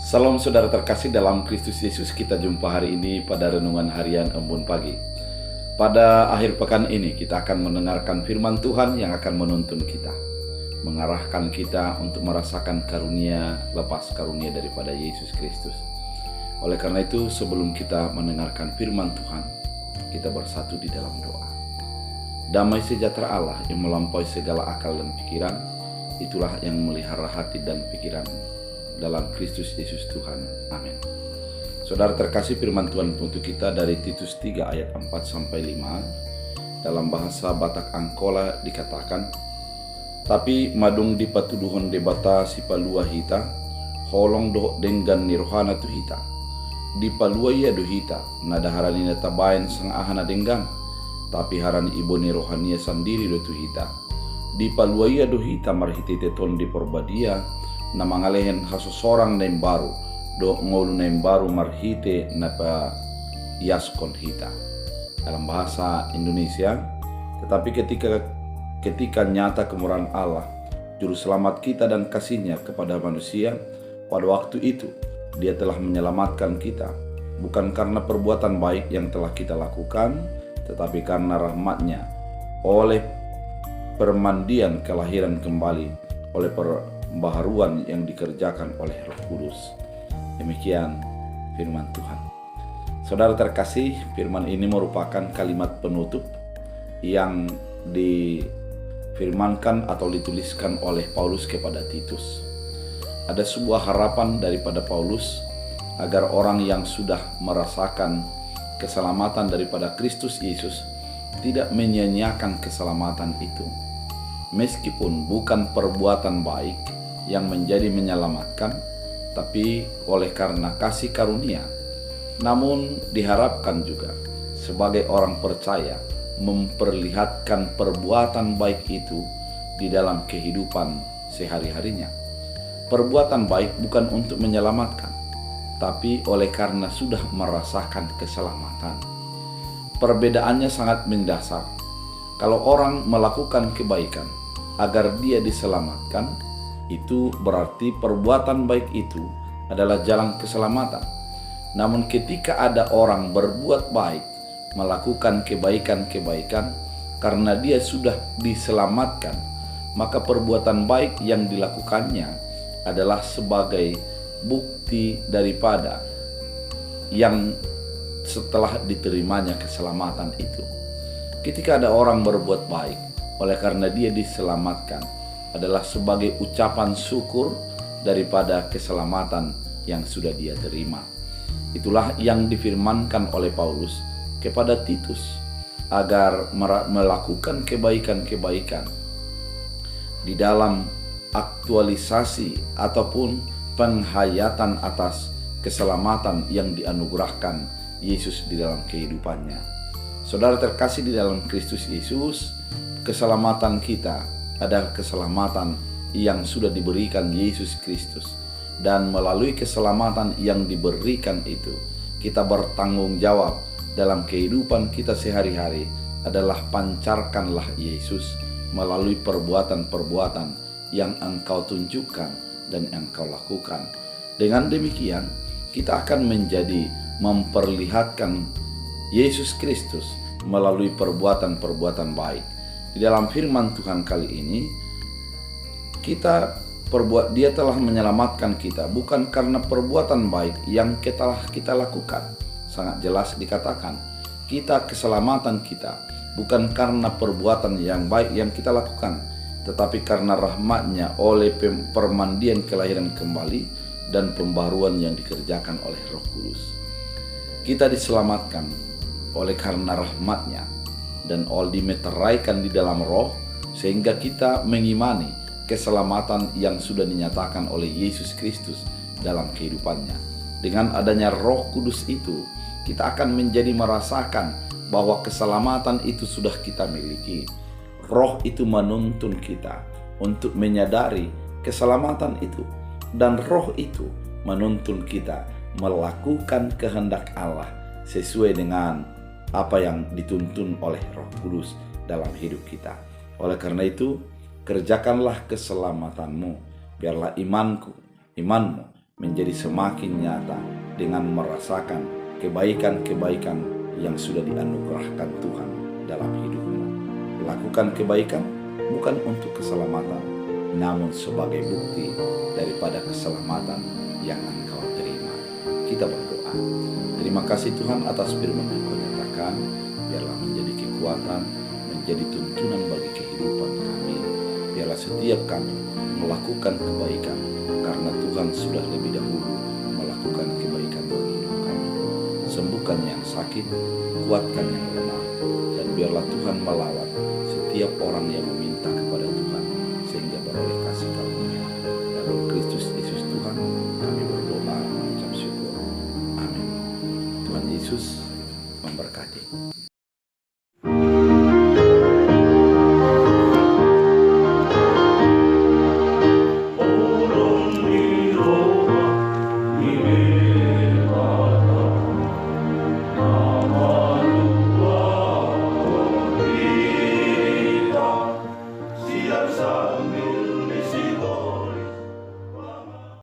Salam saudara terkasih dalam Kristus Yesus, kita jumpa hari ini pada Renungan Harian Embun Pagi. Pada akhir pekan ini kita akan mendengarkan firman Tuhan yang akan menuntun kita, mengarahkan kita untuk merasakan karunia, lepas karunia daripada Yesus Kristus. Oleh karena itu, sebelum kita mendengarkan firman Tuhan, kita bersatu di dalam doa. Damai sejahtera Allah yang melampaui segala akal dan pikiran, itulah yang memelihara hati dan pikiranmu dalam Kristus Yesus Tuhan. Amin. Saudara terkasih, firman Tuhan untuk kita dari Titus 3 ayat 4-5. Dalam bahasa Batak Angkola dikatakan, tapi madung di patuduhon debata si palua hita, holong do denggan nirohana tu hita. Di palua ia do hita, nada harani natabayan sang ahana denggan, tapi harani ibu nirohania sendiri do tu hita. Di palua ia do hita marhitite ton di porbadia, na mangalehen haso sorang na baru do ngolu na baru marhite napa yaskon hita dalam bahasa Indonesia. Tetapi ketika nyata kemurahan Allah, juru selamat kita dan kasihnya kepada manusia, pada waktu itu dia telah menyelamatkan kita, bukan karena perbuatan baik yang telah kita lakukan, tetapi karena rahmatnya oleh permandian kelahiran kembali, oleh pembaharuan yang dikerjakan oleh Roh Kudus. Demikian firman Tuhan. Saudara terkasih, firman ini merupakan kalimat penutup yang difirmankan atau dituliskan oleh Paulus kepada Titus. Ada sebuah harapan daripada Paulus agar orang yang sudah merasakan keselamatan daripada Kristus Yesus tidak menyia-nyiakan keselamatan itu. Meskipun bukan perbuatan baik yang menjadi menyelamatkan, tapi oleh karena kasih karunia. Namun diharapkan juga sebagai orang percaya memperlihatkan perbuatan baik itu di dalam kehidupan sehari-harinya. Perbuatan baik bukan untuk menyelamatkan, tapi oleh karena sudah merasakan keselamatan. Perbedaannya sangat mendasar. Kalau orang melakukan kebaikan agar dia diselamatkan, itu berarti perbuatan baik itu adalah jalan keselamatan. Namun ketika ada orang berbuat baik, melakukan kebaikan-kebaikan karena dia sudah diselamatkan, maka perbuatan baik yang dilakukannya adalah sebagai bukti daripada yang setelah diterimanya keselamatan itu. Ketika ada orang berbuat baik oleh karena dia diselamatkan, adalah sebagai ucapan syukur daripada keselamatan yang sudah dia terima. Itulah yang difirmankan oleh Paulus kepada Titus agar melakukan kebaikan-kebaikan di dalam aktualisasi ataupun penghayatan atas keselamatan yang dianugerahkan Yesus di dalam kehidupannya. Saudara terkasih di dalam Kristus Yesus, keselamatan kita adalah keselamatan yang sudah diberikan Yesus Kristus. Dan melalui keselamatan yang diberikan itu, kita bertanggung jawab dalam kehidupan kita sehari-hari adalah pancarkanlah Yesus melalui perbuatan-perbuatan yang engkau tunjukkan dan engkau lakukan. Dengan demikian, kita akan menjadi memperlihatkan Yesus Kristus melalui perbuatan-perbuatan baik. Di dalam firman Tuhan kali ini, Dia telah menyelamatkan kita bukan karena perbuatan baik yang telah kita lakukan. Sangat jelas dikatakan, keselamatan kita bukan karena perbuatan yang baik yang kita lakukan, tetapi karena rahmatnya oleh permandian kelahiran kembali dan pembaruan yang dikerjakan oleh Roh Kudus. Kita diselamatkan oleh karena rahmatnya dan dimeteraikan di dalam roh, sehingga kita mengimani keselamatan yang sudah dinyatakan oleh Yesus Kristus dalam kehidupannya. Dengan adanya Roh Kudus itu, kita akan menjadi merasakan bahwa keselamatan itu sudah kita miliki. Roh itu menuntun kita untuk menyadari keselamatan itu, dan roh itu menuntun kita melakukan kehendak Allah sesuai dengan apa yang dituntun oleh Roh Kudus dalam hidup kita. Oleh karena itu, kerjakanlah keselamatanmu, biarlah imanmu menjadi semakin nyata dengan merasakan kebaikan-kebaikan yang sudah dianugerahkan Tuhan dalam hidupmu. Lakukan kebaikan bukan untuk keselamatan, namun sebagai bukti daripada keselamatan yang engkau terima. Kita berdoa. Terima kasih Tuhan atas firman yang Kau nyatakan, biarlah menjadi kekuatan, menjadi tuntunan bagi kehidupan kami. Biarlah setiap kami melakukan kebaikan, karena Tuhan sudah lebih dahulu melakukan kebaikan bagi hidup kami. Sembuhkan yang sakit, kuatkan yang lemah, dan biarlah Tuhan melawat setiap orang yang meminta kepada Tuhan, sehingga beroleh kasih karunia. Dalam Kristus Yesus Tuhan, kami berdoa mengucap syukur. Amin. Tuhan Yesus memberkati.